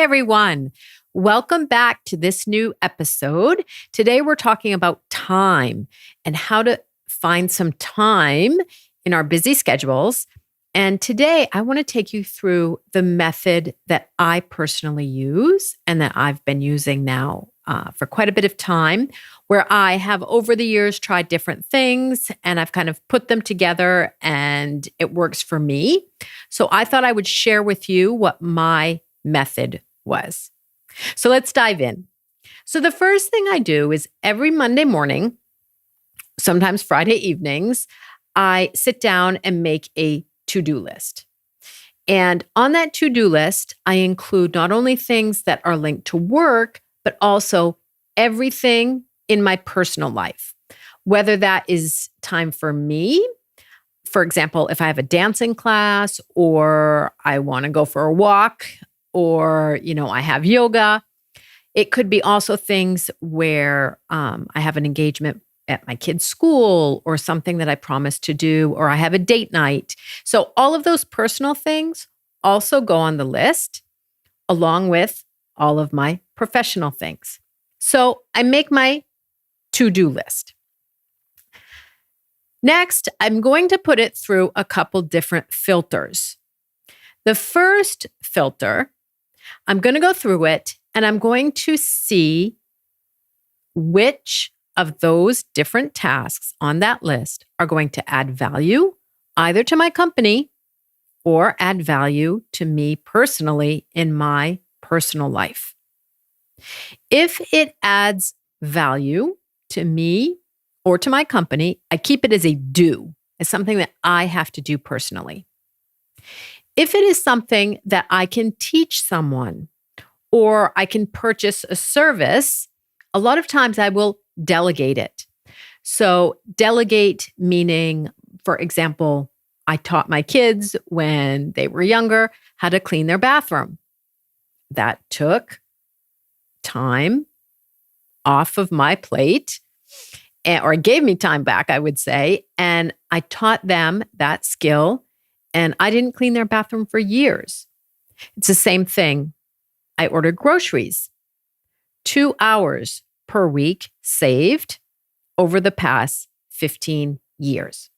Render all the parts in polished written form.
everyone. Welcome back to this new episode. Today, we're talking about time and how to find some time in our busy schedules. And today, I want to take you through the method that I personally use and that I've been using now for quite a bit of time, where I have over the years tried different things and I've kind of put them together and it works for me. So I thought I would share with you what my method was. So let's dive in. So the first thing I do is every Monday morning, sometimes Friday evenings, I sit down and make a to-do list. And on that to-do list, I include not only things that are linked to work, but also everything in my personal life, whether that is time for me. For example, if I have a dancing class or I want to go for a walk or, I have yoga. It could be also things where I have an engagement at my kid's school or something that I promised to do, or I have a date night. So all of those personal things also go on the list along with all of my professional things. So I make my to-do list. Next, I'm going to put it through a couple different filters. The first filter, I'm going to go through it and I'm going to see which of those different tasks on that list are going to add value either to my company or add value to me personally in my personal life. If it adds value to me or to my company, I keep it as a do, as something that I have to do personally. If it is something that I can teach someone or I can purchase a service, a lot of times I will delegate it. So delegate meaning, for example, I taught my kids when they were younger how to clean their bathroom. That took time off of my plate, or it gave me time back, I would say. And I taught them that skill, and I didn't clean their bathroom for years. It's the same thing. I ordered groceries. 2 hours per week saved over the past 15 years.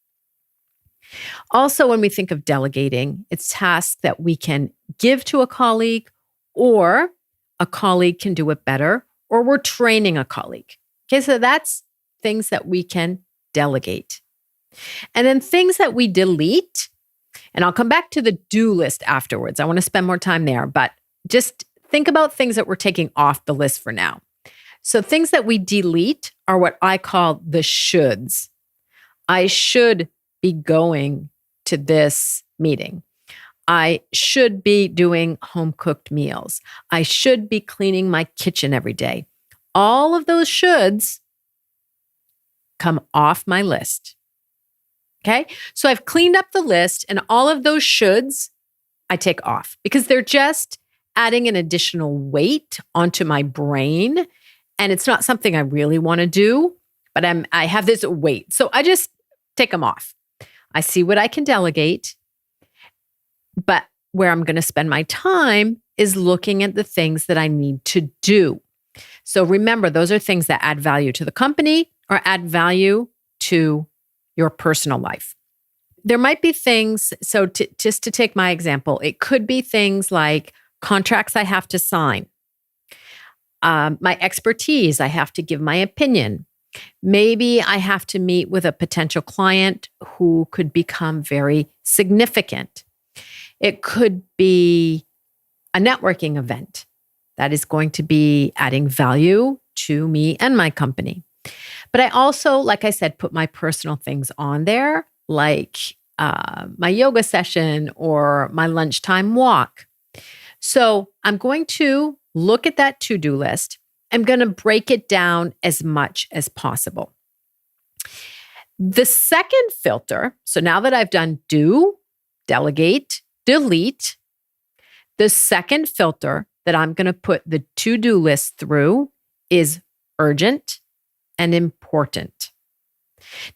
Also, when we think of delegating, it's tasks that we can give to a colleague, or a colleague can do it better, or we're training a colleague. Okay, so that's things that we can delegate. And then things that we delete, and I'll come back to the do list afterwards. I want to spend more time there, but just think about things that we're taking off the list for now. So things that we delete are what I call the shoulds. I should be going to this meeting. I should be doing home-cooked meals. I should be cleaning my kitchen every day. All of those shoulds come off my list. Okay? So I've cleaned up the list, and all of those shoulds I take off because they're just adding an additional weight onto my brain. And it's not something I really want to do, but I have this weight. So I just take them off. I see what I can delegate, but where I'm going to spend my time is looking at the things that I need to do. So remember, those are things that add value to the company or add value to your personal life. There might be things, so just to take my example, it could be things like contracts I have to sign. My expertise, I have to give my opinion. Maybe I have to meet with a potential client who could become very significant. It could be a networking event that is going to be adding value to me and my company. But I also, like I said, put my personal things on there, like my yoga session or my lunchtime walk. So I'm going to look at that to-do list. I'm going to break it down as much as possible. The second filter, so now that I've done do, delegate, delete, the second filter that I'm going to put the to-do list through is urgent and important.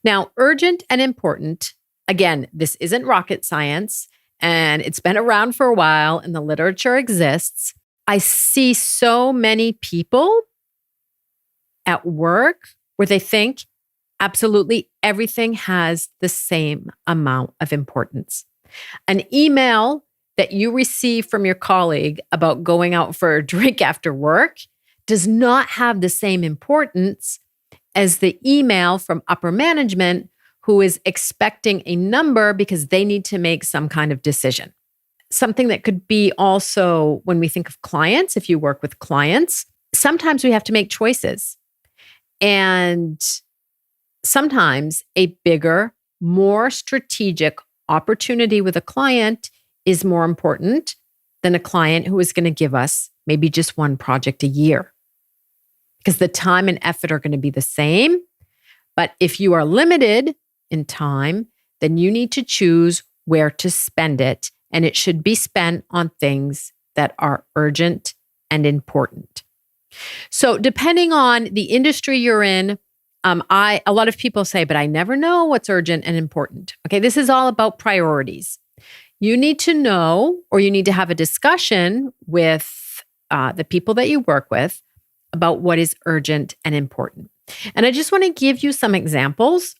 Now, urgent and important, again, this isn't rocket science, and it's been around for a while and the literature exists. I see so many people at work where they think absolutely everything has the same amount of importance. An email that you receive from your colleague about going out for a drink after work does not have the same importance as the email from upper management who is expecting a number because they need to make some kind of decision. Something that could be also when we think of clients, if you work with clients, sometimes we have to make choices. And sometimes a bigger, more strategic opportunity with a client is more important than a client who is going to give us maybe just one project a year. Because the time and effort are going to be the same. But if you are limited in time, then you need to choose where to spend it. And it should be spent on things that are urgent and important. So depending on the industry you're in, a lot of people say, but I never know what's urgent and important. Okay, this is all about priorities. You need to know, or you need to have a discussion with the people that you work with about what is urgent and important. And I just want to give you some examples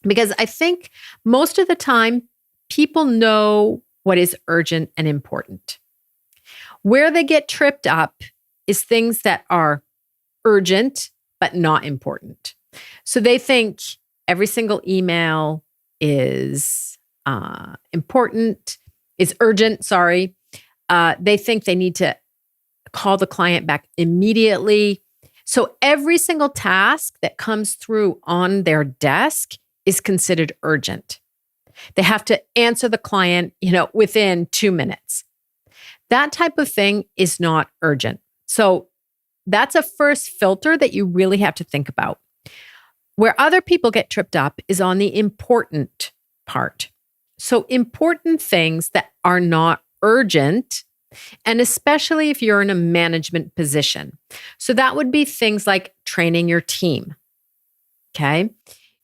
because I think most of the time people know what is urgent and important. Where they get tripped up is things that are urgent but not important. So they think every single email is urgent, sorry. They think they need to call the client back immediately. So every single task that comes through on their desk is considered urgent. They have to answer the client, within 2 minutes. That type of thing is not urgent. So that's a first filter that you really have to think about. Where other people get tripped up is on the important part. So important things that are not urgent, and especially if you're in a management position. So that would be things like training your team. Okay.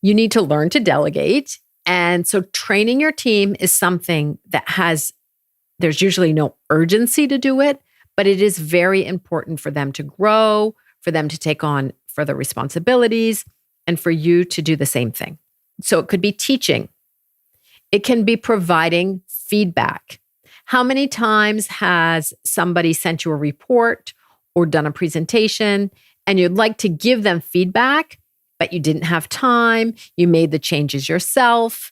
You need to learn to delegate. And so training your team is something that there's usually no urgency to do it, but it is very important for them to grow, for them to take on further responsibilities, and for you to do the same thing. So it could be teaching. It can be providing feedback. How many times has somebody sent you a report or done a presentation and you'd like to give them feedback, but you didn't have time, you made the changes yourself?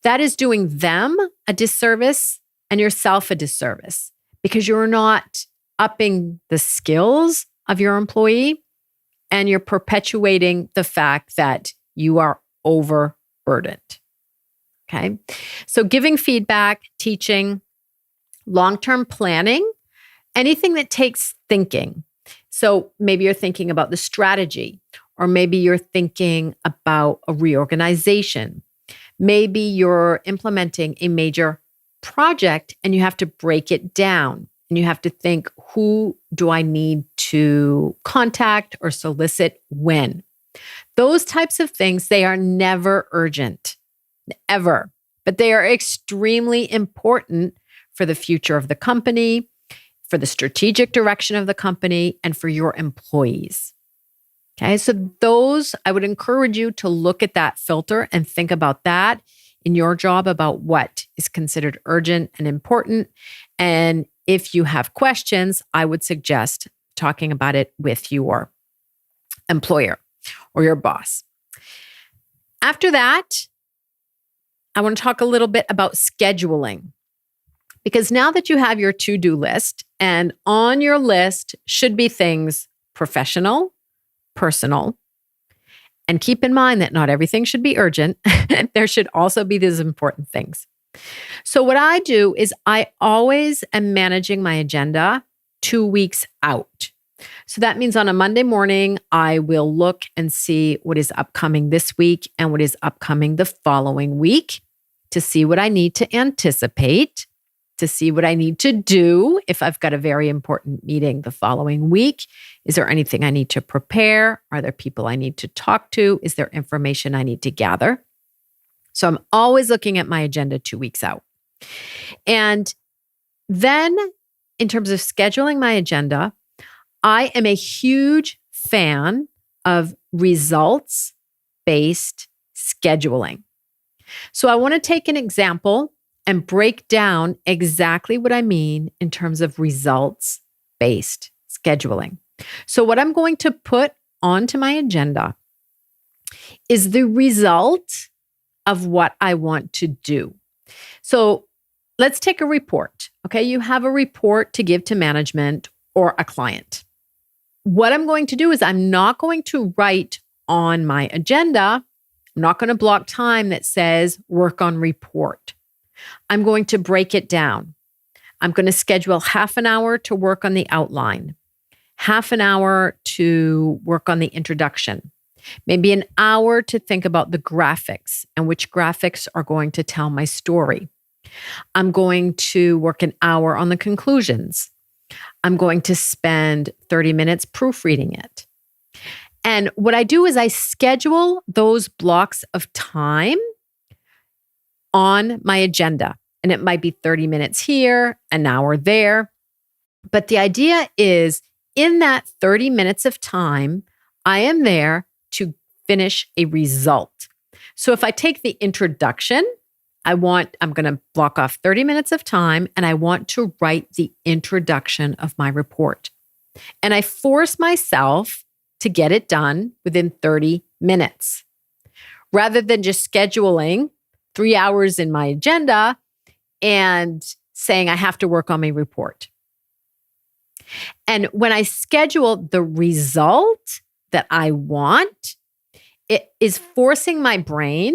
That is doing them a disservice and yourself a disservice because you're not upping the skills of your employee and you're perpetuating the fact that you are overburdened. Okay. So giving feedback, teaching, long-term planning, anything that takes thinking. So maybe you're thinking about the strategy, or maybe you're thinking about a reorganization. Maybe you're implementing a major project and you have to break it down and you have to think, who do I need to contact or solicit when? Those types of things, they are never urgent, ever, but they are extremely important for the future of the company, for the strategic direction of the company, and for your employees. Okay, so those, I would encourage you to look at that filter and think about that in your job about what is considered urgent and important. And if you have questions, I would suggest talking about it with your employer or your boss. After that, I want to talk a little bit about scheduling. Because now that you have your to-do list, and on your list should be things professional, personal, and keep in mind that not everything should be urgent. There should also be these important things. So what I do is I always am managing my agenda 2 weeks out. So that means on a Monday morning, I will look and see what is upcoming this week and what is upcoming the following week to see what I need to anticipate, to see what I need to do if I've got a very important meeting the following week. Is there anything I need to prepare? Are there people I need to talk to? Is there information I need to gather? So I'm always looking at my agenda 2 weeks out. And then in terms of scheduling my agenda, I am a huge fan of results-based scheduling. So I want to take an example and break down exactly what I mean in terms of results-based scheduling. So what I'm going to put onto my agenda is the result of what I want to do. So let's take a report. Okay, you have a report to give to management or a client. What I'm going to do is I'm not going to write on my agenda, I'm not going to block time that says work on report. I'm going to break it down. I'm going to schedule half an hour to work on the outline, half an hour to work on the introduction, maybe an hour to think about the graphics and which graphics are going to tell my story. I'm going to work an hour on the conclusions. I'm going to spend 30 minutes proofreading it. And what I do is I schedule those blocks of time on my agenda. And it might be 30 minutes here, an hour there. But the idea is in that 30 minutes of time, I am there to finish a result. So if I take the introduction, I'm going to block off 30 minutes of time and I want to write the introduction of my report. And I force myself to get it done within 30 minutes. Rather than just scheduling 3 hours in my agenda and saying I have to work on my report. And when I schedule the result that I want, it is forcing my brain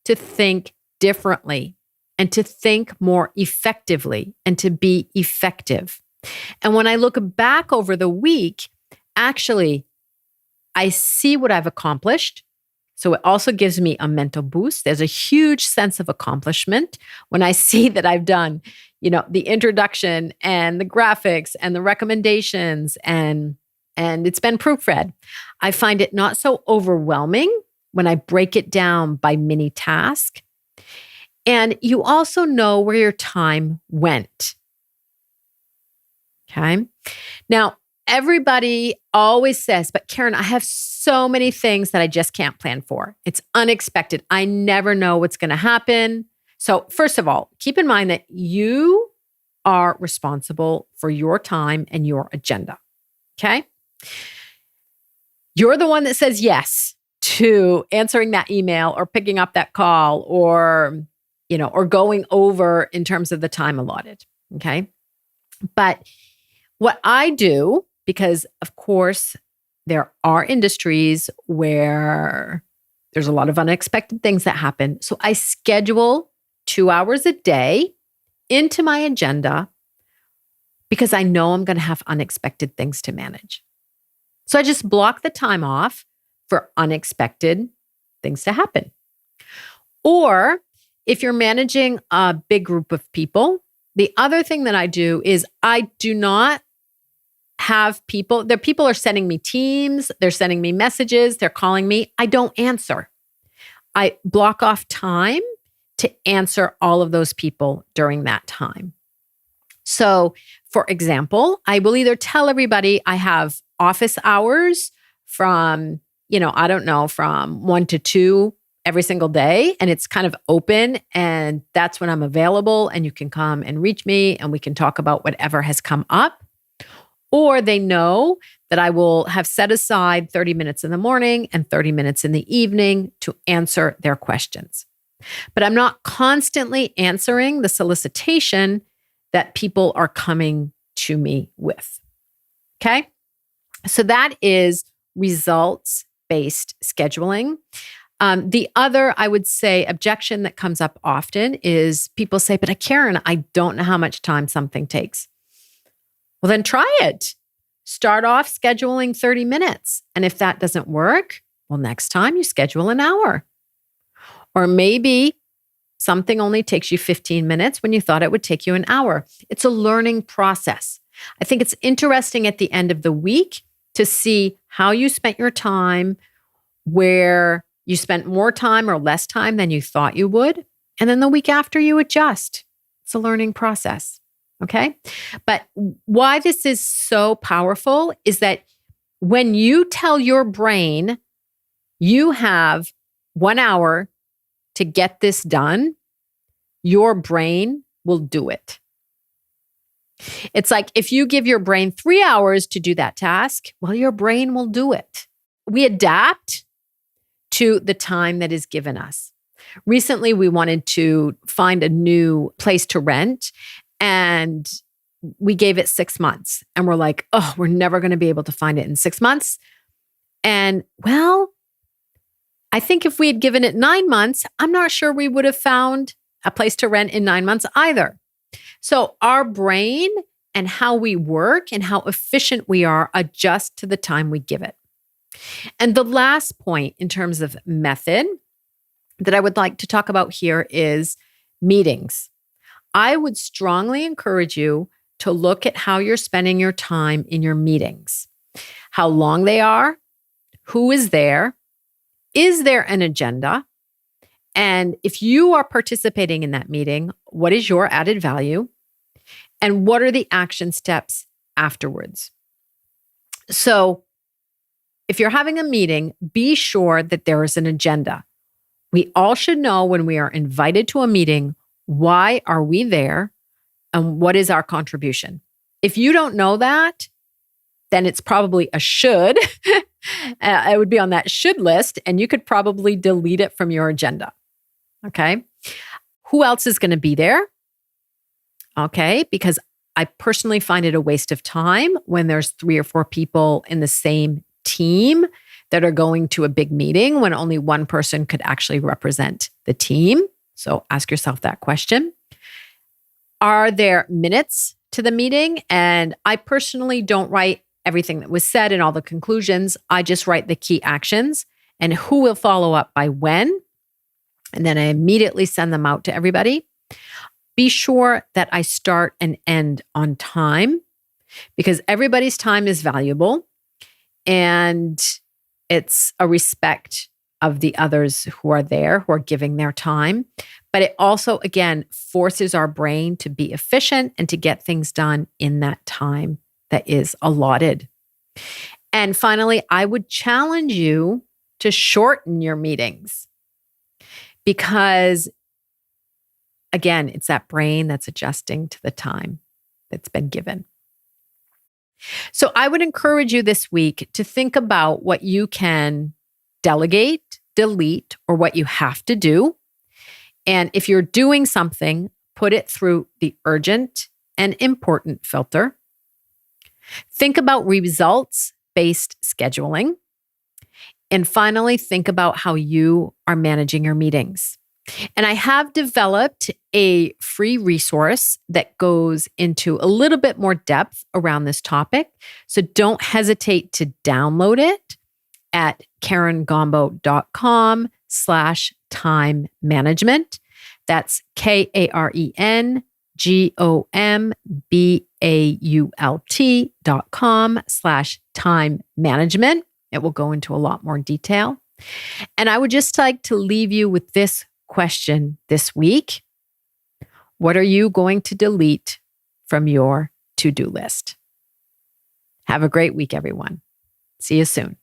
to think differently and to think more effectively and to be effective. And when I look back over the week, actually, I see what I've accomplished. So it also gives me a mental boost. There's a huge sense of accomplishment when I see that I've done, the introduction and the graphics and the recommendations and it's been proofread. I find it not so overwhelming when I break it down by mini task. And you also know where your time went. Okay. Now, everybody always says, but Karen, I have so many things that I just can't plan for. It's unexpected. I never know what's going to happen. So first of all, keep in mind that you are responsible for your time and your agenda. Okay. You're the one that says yes to answering that email or picking up that call or going over in terms of the time allotted. Okay. But what I do, because of course, there are industries where there's a lot of unexpected things that happen. So I schedule 2 hours a day into my agenda because I know I'm going to have unexpected things to manage. So I just block the time off for unexpected things to happen. Or if you're managing a big group of people, the other thing that I do is I do not have people are sending me Teams, they're sending me messages, they're calling me. I don't answer. I block off time to answer all of those people during that time. So, for example, I will either tell everybody I have office hours from, from 1 to 2 every single day, and it's kind of open, and that's when I'm available, and you can come and reach me, and we can talk about whatever has come up. Or they know that I will have set aside 30 minutes in the morning and 30 minutes in the evening to answer their questions. But I'm not constantly answering the solicitation that people are coming to me with. Okay? So that is results-based scheduling. The other, I would say, objection that comes up often is people say, but Karen, I don't know how much time something takes. Well, then try it. Start off scheduling 30 minutes. And if that doesn't work, well, next time you schedule an hour. Or maybe something only takes you 15 minutes when you thought it would take you an hour. It's a learning process. I think it's interesting at the end of the week to see how you spent your time, where you spent more time or less time than you thought you would. And then the week after you adjust. It's a learning process. Okay. But why this is so powerful is that when you tell your brain you have 1 hour to get this done, your brain will do it. It's like if you give your brain 3 hours to do that task, well, your brain will do it. We adapt to the time that is given us. Recently, we wanted to find a new place to rent, and we gave it 6 months. And we're like, oh, we're never going to be able to find it in 6 months. And well, I think if we had given it 9 months, I'm not sure we would have found a place to rent in 9 months either. So our brain and how we work and how efficient we are adjust to the time we give it. And the last point in terms of method that I would like to talk about here is meetings. I would strongly encourage you to look at how you're spending your time in your meetings, how long they are, who is there an agenda? And if you are participating in that meeting, what is your added value? And what are the action steps afterwards? So if you're having a meeting, be sure that there is an agenda. We all should know when we are invited to a meeting, why are we there and what is our contribution? If you don't know that, then it's probably a should. It would be on that should list, and you could probably delete it from your agenda. Okay. Who else is going to be there? Okay. Because I personally find it a waste of time when there's 3 or 4 people in the same team that are going to a big meeting when only one person could actually represent the team. So ask yourself that question. Are there minutes to the meeting? And I personally don't write everything that was said and all the conclusions. I just write the key actions and who will follow up by when. And then I immediately send them out to everybody. Be sure that I start and end on time because everybody's time is valuable and it's a respect of the others who are there, who are giving their time. But it also, again, forces our brain to be efficient and to get things done in that time that is allotted. And finally, I would challenge you to shorten your meetings because, again, it's that brain that's adjusting to the time that's been given. So I would encourage you this week to think about what you can delegate, delete, or what you have to do. And if you're doing something, put it through the urgent and important filter. Think about results-based scheduling. And finally, think about how you are managing your meetings. And I have developed a free resource that goes into a little bit more depth around this topic. So don't hesitate to download it at karengombault.com/time management. That's KARENGOMBAULT.com/time management. It will go into a lot more detail. And I would just like to leave you with this question this week. What are you going to delete from your to-do list? Have a great week, everyone. See you soon.